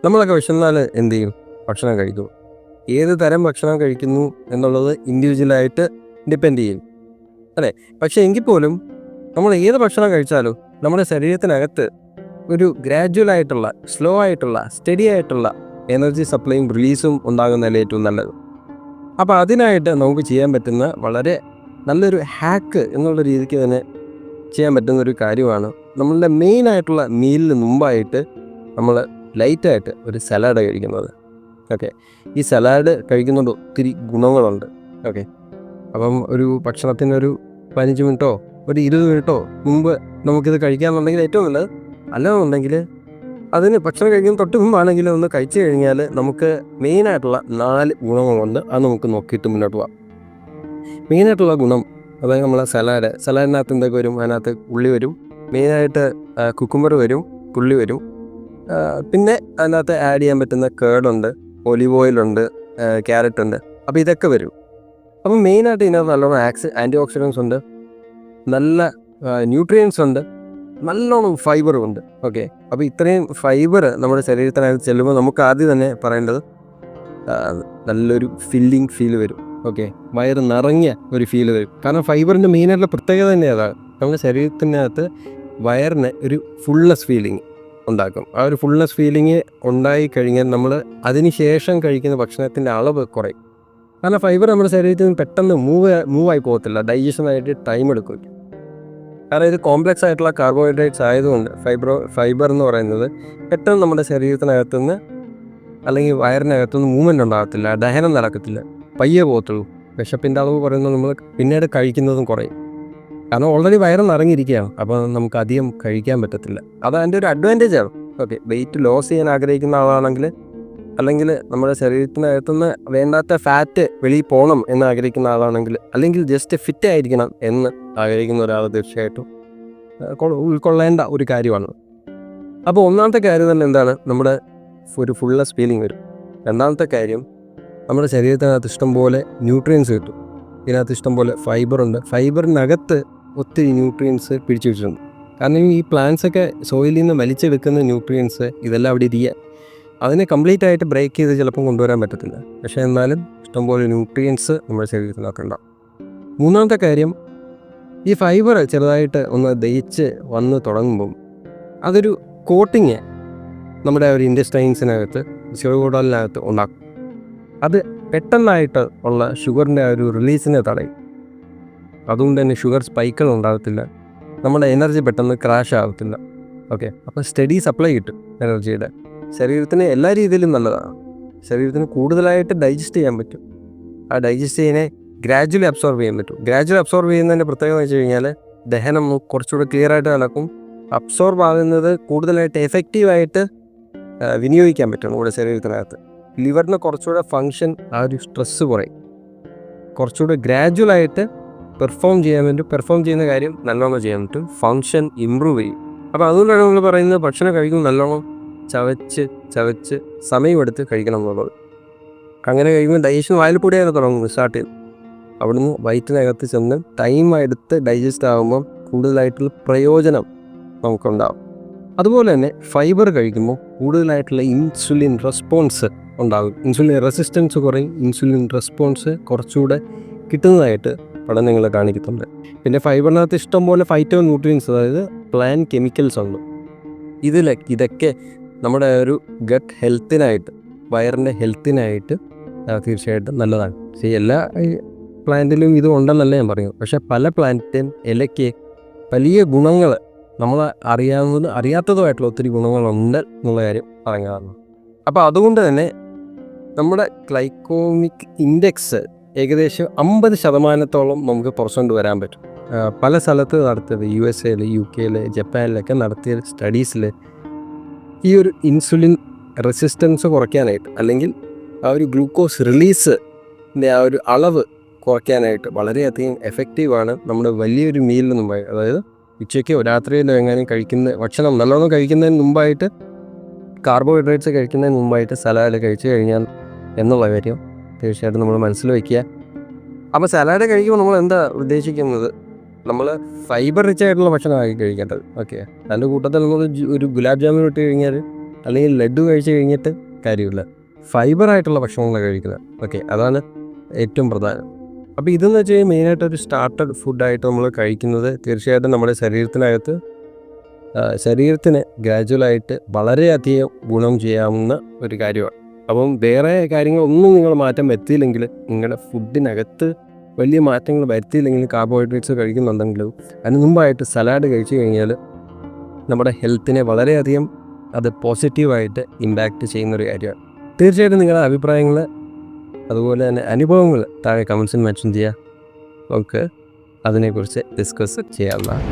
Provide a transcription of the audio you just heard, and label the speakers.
Speaker 1: നമ്മളൊക്കെ വിശന്നാൽ എന്ത് ചെയ്യും? ഭക്ഷണം കഴിക്കും. ഏത് തരം ഭക്ഷണം കഴിക്കുന്നു എന്നുള്ളത് ഇൻഡിവിജ്വലായിട്ട് ഡിപ്പെൻഡ് ചെയ്യും, അല്ലേ? പക്ഷേ എങ്കിൽ പോലും നമ്മൾ ഏത് ഭക്ഷണം കഴിച്ചാലും നമ്മുടെ ശരീരത്തിനകത്ത് ഒരു ഗ്രാജുവലായിട്ടുള്ള, സ്ലോ ആയിട്ടുള്ള, സ്റ്റഡി ആയിട്ടുള്ള എനർജി സപ്ലൈയും റിലീസും ഉണ്ടാകുന്നതല്ലേ ഏറ്റവും നല്ലത്. അപ്പോൾ അതിനായിട്ട് നമുക്ക് ചെയ്യാൻ പറ്റുന്ന വളരെ നല്ലൊരു ഹാക്ക് എന്നുള്ള രീതിക്ക് തന്നെ ചെയ്യാൻ പറ്റുന്നൊരു കാര്യമാണ് നമ്മളുടെ മെയിനായിട്ടുള്ള മീലിന് മുമ്പായിട്ട് നമ്മൾ ലൈറ്റായിട്ട് ഒരു സലാഡ് കഴിക്കുന്നത്. ഓക്കെ, ഈ സലാഡ് കഴിക്കുന്നതുകൊണ്ട് ഒത്തിരി ഗുണങ്ങളുണ്ട്. ഓക്കെ, അപ്പം ഒരു ഭക്ഷണത്തിനൊരു 15 മിനിറ്റോ ഒരു 20 മിനിറ്റോ മുമ്പ് നമുക്കിത് കഴിക്കാമെന്നുണ്ടെങ്കിൽ ഏറ്റവും നല്ലത്. അല്ലാന്നുണ്ടെങ്കിൽ അതിന് ഭക്ഷണം കഴിക്കുന്ന തൊട്ട് മുമ്പാണെങ്കിലും ഒന്ന് കഴിച്ചു കഴിഞ്ഞാൽ നമുക്ക് മെയിനായിട്ടുള്ള 4 ഗുണങ്ങളുണ്ട്. അത് നമുക്ക് നോക്കിയിട്ട് മുന്നോട്ട് പോകാം. മെയിനായിട്ടുള്ള ഗുണം, അതായത് നമ്മളെ സലാഡിനകത്ത് എന്തൊക്കെ വരും? അതിനകത്ത് ഉള്ളി വരും, മെയിനായിട്ട് കുക്കുംബർ വരും, പുള്ളി വരും, പിന്നെ അതിനകത്ത് ആഡ് ചെയ്യാൻ പറ്റുന്ന കേടുണ്ട്, ഒലിവ് ഓയിലുണ്ട്, ക്യാരറ്റ് ഉണ്ട്. അപ്പോൾ ഇതൊക്കെ വരും. അപ്പം മെയിനായിട്ട് ഇതിനകത്ത് നല്ലോണം ആൻറ്റി ഓക്സിഡൻസ് ഉണ്ട്, നല്ല ന്യൂട്രിയൻസ് ഉണ്ട്, നല്ലോണം ഫൈബറും ഉണ്ട്. ഓക്കെ, അപ്പോൾ ഇത്രയും ഫൈബർ നമ്മുടെ ശരീരത്തിനകത്ത് ചെല്ലുമ്പോൾ നമുക്ക് ആദ്യം തന്നെ പറയേണ്ടത് നല്ലൊരു ഫില്ലിങ് ഫീൽ വരും. ഓക്കെ, വയറ് നിറഞ്ഞ ഒരു ഫീൽ വരും. കാരണം ഫൈബറിൻ്റെ മെയിനായിട്ടുള്ള പ്രത്യേകത തന്നെ അതാണ്. നമ്മുടെ ശരീരത്തിനകത്ത് വയറിന് ഒരു ഫുൾനെസ് ഫീലിംഗ് ഉണ്ടാക്കും. ആ ഒരു ഫുൾനെസ് ഫീലിംഗ് ഉണ്ടായി കഴിഞ്ഞാൽ നമ്മൾ അതിന് ശേഷം കഴിക്കുന്ന ഭക്ഷണത്തിൻ്റെ അളവ് കുറയും. കാരണം ഫൈബർ നമ്മുടെ ശരീരത്തിൽ നിന്ന് പെട്ടെന്ന് മൂവായി പോകത്തില്ല, ഡൈജഷനായിട്ട് ടൈം എടുക്കും. കാരണം ഇത് കോംപ്ലക്സ് ആയിട്ടുള്ള കാർബോഹൈഡ്രേറ്റ്സ് ആയതുകൊണ്ട് ഫൈബർ എന്ന് പറയുന്നത് പെട്ടെന്ന് നമ്മുടെ ശരീരത്തിനകത്തുനിന്ന് അല്ലെങ്കിൽ വയറിനകത്തുനിന്ന് മൂവ്മെൻറ്റ് ഉണ്ടാകത്തില്ല, ദഹനം നടക്കത്തില്ല, പയ്യെ പോകത്തുള്ളൂ. വിശപ്പിൻ്റെ അളവ് പറയുന്നത് നമ്മൾ പിന്നീട് കഴിക്കുന്നതും കുറയും. കാരണം ഓൾറെഡി വയറ് നിറഞ്ഞിരിക്കുകയാണ്, അപ്പോൾ നമുക്ക് അധികം കഴിക്കാൻ പറ്റത്തില്ല. അത് അതിൻ്റെ ഒരു അഡ്വാൻറ്റേജ് ആണ്. ഓക്കെ, വെയിറ്റ് ലോസ് ചെയ്യാൻ ആഗ്രഹിക്കുന്ന ആളാണെങ്കിൽ, അല്ലെങ്കിൽ നമ്മുടെ ശരീരത്തിനകത്തുനിന്ന് വേണ്ടാത്ത ഫാറ്റ് വെളിയിൽ പോകണം എന്ന് ആഗ്രഹിക്കുന്ന ആളാണെങ്കിൽ, അല്ലെങ്കിൽ ജസ്റ്റ് ഫിറ്റ് ആയിരിക്കണം എന്ന് ആഗ്രഹിക്കുന്ന ഒരാൾ തീർച്ചയായിട്ടും ഉൾക്കൊള്ളേണ്ട ഒരു കാര്യമാണ്. അപ്പോൾ ഒന്നാമത്തെ കാര്യം തന്നെ എന്താണ്? നമ്മുടെ ഒരു ഫുൾനെസ് ഫീലിംഗ് വരും. രണ്ടാമത്തെ കാര്യം, നമ്മുടെ ശരീരത്തിനകത്ത് ഇഷ്ടംപോലെ ന്യൂട്രിയൻസ് കിട്ടും. ഇതിനകത്ത് ഇഷ്ടംപോലെ ഫൈബറുണ്ട്. ഫൈബറിനകത്ത് ഒത്തിരി ന്യൂട്രിയൻസ് പിടിച്ചു വെച്ചിട്ടുണ്ട്. കാരണം ഈ പ്ലാന്റ്സൊക്കെ സോയിലിൽ നിന്ന് വലിച്ചെടുക്കുന്ന ന്യൂട്രിയൻസ് ഇതെല്ലാം അവിടെ ഇരിക്കുക. അതിനെ കംപ്ലീറ്റ് ആയിട്ട് ബ്രേക്ക് ചെയ്ത് ചിലപ്പം കൊണ്ടുവരാൻ പറ്റത്തില്ല. പക്ഷേ എന്നാലും ഇഷ്ടംപോലെ ന്യൂട്രിയൻസ് നമ്മുടെ ശരീരത്തിനകത്ത് ഉണ്ടാകും. മൂന്നാമത്തെ കാര്യം, ഈ ഫൈബർ ചെറുതായിട്ട് ഒന്ന് ദഹിച്ച് വന്ന് തുടങ്ങുമ്പം അതൊരു കോട്ടിങ് നമ്മുടെ ഒരു ഇൻറ്റസ്റ്റൈൻസിനകത്ത്, ചെറുകുടലിനകത്ത് ഉണ്ടാക്കും. അത് പെട്ടെന്നായിട്ട് ഉള്ള ഷുഗറിൻ്റെ ഒരു റിലീസിനെ തടയും. അതുകൊണ്ട് തന്നെ ഷുഗർ സ്പൈക്കുകൾ ഉണ്ടാകത്തില്ല, നമ്മുടെ എനർജി പെട്ടെന്ന് ക്രാഷ് ആകത്തില്ല. ഓക്കെ, അപ്പോൾ സ്റ്റഡി സപ്ലൈ കിട്ടും എനർജിയുടെ. ശരീരത്തിന് എല്ലാ രീതിയിലും നല്ലതാണ്. ശരീരത്തിന് കൂടുതലായിട്ട് ഡൈജസ്റ്റ് ചെയ്യാൻ പറ്റും. ആ ഡൈജസ്റ്റ് ചെയ്യാനെ ഗ്രാജുവലി അബ്സോർവ് ചെയ്യാൻ പറ്റും. ഗ്രാജുവലി അബ്സോർവ് ചെയ്യുന്നതിൻ്റെ പ്രത്യേകത വെച്ച് കഴിഞ്ഞാൽ ദഹനം കുറച്ചുകൂടെ ക്ലിയർ ആയിട്ട് നടക്കും. അബ്സോർബ് ആകുന്നത് കൂടുതലായിട്ട് എഫക്റ്റീവായിട്ട് വിനിയോഗിക്കാൻ പറ്റും നമ്മുടെ ശരീരത്തിനകത്ത്. ലിവറിന് കുറച്ചുകൂടെ ഫങ്ഷൻ, ആ ഒരു സ്ട്രെസ്സ് കുറയും. കുറച്ചുകൂടെ ഗ്രാജുവലായിട്ട് പെർഫോം ചെയ്യുന്ന കാര്യം നല്ലോണം ചെയ്യാൻ പറ്റും. ഫങ്ഷൻ ഇമ്പ്രൂവ് ചെയ്യും. അപ്പോൾ അതുകൊണ്ടാണ് നമ്മൾ പറയുന്നത് ഭക്ഷണം കഴിക്കുമ്പോൾ നല്ലോണം ചവച്ച് സമയമെടുത്ത് കഴിക്കണം എന്നുള്ളത്. അങ്ങനെ കഴിക്കുമ്പോൾ ഡൈജഷൻ വായിൽക്കൂടെയാണ് തുടങ്ങുന്നത്, സ്റ്റാർട്ട് ചെയ്യും. അവിടുന്ന് വയറ്റിനകത്ത് ചെന്ന് ടൈം എടുത്ത് ഡൈജസ്റ്റ് ആകുമ്പോൾ കൂടുതലായിട്ടുള്ള പ്രയോജനം നമുക്കുണ്ടാകും. അതുപോലെ തന്നെ ഫൈബർ കഴിക്കുമ്പോൾ കൂടുതലായിട്ടുള്ള ഇൻസുലിൻ റെസ്പോൺസ് ഉണ്ടാകും. ഇൻസുലിൻ റെസിസ്റ്റൻസ് കുറയും, ഇൻസുലിൻ റെസ്പോൺസ് കുറച്ചുകൂടെ കിട്ടുന്നതായിട്ട് പഠനങ്ങൾ കാണിക്കുന്നുണ്ട്. പിന്നെ ഫൈബറിനകത്ത് ഇഷ്ടംപോലെ ഫൈറ്റോ ന്യൂട്രിയൻസ്, അതായത് പ്ലാന്റ് കെമിക്കൽസ് ഉണ്ട്. ഇതൊക്കെ നമ്മുടെ ഒരു ഗട്ട് ഹെൽത്തിനായിട്ട്, വയറിൻ്റെ ഹെൽത്തിനായിട്ട് തീർച്ചയായിട്ടും നല്ലതാണ്. എല്ലാ പ്ലാന്റിലും ഇത് ഉണ്ടെന്നല്ല ഞാൻ പറയുന്നത്. പക്ഷേ പല പ്ലാന്റിൻ്റെയും ഇലയ്ക്ക് വലിയ ഗുണങ്ങൾ, നമ്മൾ അറിയാത്തതുമായിട്ടുള്ള ഒത്തിരി ഗുണങ്ങളുണ്ട് എന്നുള്ള കാര്യം പറയാറുണ്ട്. അപ്പോൾ അതുകൊണ്ട് തന്നെ നമ്മുടെ ഗ്ലൈക്കോമിക് ഇൻഡെക്സ് ഏകദേശം 50% നമുക്ക് കുറച്ചുകൊണ്ട് വരാൻ പറ്റും. പല സ്ഥലത്ത് നടത്തിയത്, USA, UK, ജപ്പാനിലൊക്കെ നടത്തിയ സ്റ്റഡീസിൽ ഈ ഒരു ഇൻസുലിൻ റെസിസ്റ്റൻസ് കുറയ്ക്കാനായിട്ട്, അല്ലെങ്കിൽ ആ ഒരു ഗ്ലൂക്കോസ് റിലീസിൻ്റെ ആ ഒരു അളവ് കുറയ്ക്കാനായിട്ട് വളരെയധികം എഫക്റ്റീവാണ്. നമ്മുടെ വലിയൊരു മീലിന് മുമ്പായി, അതായത് ഉച്ചയ്ക്കോ രാത്രിയിലോ എങ്ങാനും ഭക്ഷണം നല്ലോണം കഴിക്കുന്നതിന് മുമ്പായിട്ട്, കാർബോഹൈഡ്രേറ്റ്സ് കഴിക്കുന്നതിന് മുമ്പായിട്ട് സലാഡ് കഴിച്ചു കഴിഞ്ഞാൽ എന്നുള്ള കാര്യം തീർച്ചയായിട്ടും നമ്മൾ മനസ്സിൽ വയ്ക്കുക. അപ്പോൾ സലാഡ് കഴിക്കുമ്പോൾ നമ്മൾ എന്താ ഉദ്ദേശിക്കുന്നത്? നമ്മൾ ഫൈബർ റിച്ച് ആയിട്ടുള്ള ഭക്ഷണമാക്കി കഴിക്കേണ്ടത്. ഓക്കെ, അതിൻ്റെ കൂട്ടത്തിൽ നമ്മൾ ഒരു ഗുലാബ് ജാമുൻ ഇട്ട് കഴിഞ്ഞാൽ അല്ലെങ്കിൽ ലഡു കഴിച്ച് കഴിഞ്ഞിട്ട് കാര്യമില്ല. ഫൈബറായിട്ടുള്ള ഭക്ഷണങ്ങൾ കഴിക്കുക. ഓക്കെ, അതാണ് ഏറ്റവും പ്രധാനം. അപ്പോൾ ഇതെന്ന് വെച്ച് കഴിഞ്ഞാൽ മെയിനായിട്ടൊരു സ്റ്റാർട്ടർ ഫുഡായിട്ട് നമ്മൾ കഴിക്കുന്നത് തീർച്ചയായിട്ടും നമ്മുടെ ശരീരത്തിന് ഗ്രാജുവലായിട്ട് വളരെയധികം ഗുണം ചെയ്യാവുന്ന ഒരു കാര്യമാണ്. അപ്പം വേറെ കാര്യങ്ങളൊന്നും നിങ്ങൾ മാറ്റം വരുത്തിയില്ലെങ്കിൽ, നിങ്ങളുടെ ഫുഡിനകത്ത് വലിയ മാറ്റങ്ങൾ വരുത്തിയില്ലെങ്കിൽ, കാർബോഹൈഡ്രേറ്റ്സ് കഴിക്കുന്നുണ്ടെങ്കിലും അതിന് മുമ്പായിട്ട് സലാഡ് കഴിച്ചു കഴിഞ്ഞാൽ നമ്മുടെ ഹെൽത്തിനെ വളരെയധികം അത് പോസിറ്റീവായിട്ട് ഇമ്പാക്റ്റ് ചെയ്യുന്നൊരു കാര്യമാണ്. തീർച്ചയായിട്ടും നിങ്ങളുടെ അഭിപ്രായങ്ങൾ അതുപോലെ തന്നെ അനുഭവങ്ങൾ താഴെ കമൻസിൽ മെൻഷൻ ചെയ്യുക. നമുക്ക് അതിനെക്കുറിച്ച് ഡിസ്കസ് ചെയ്യാവുന്നതാണ്.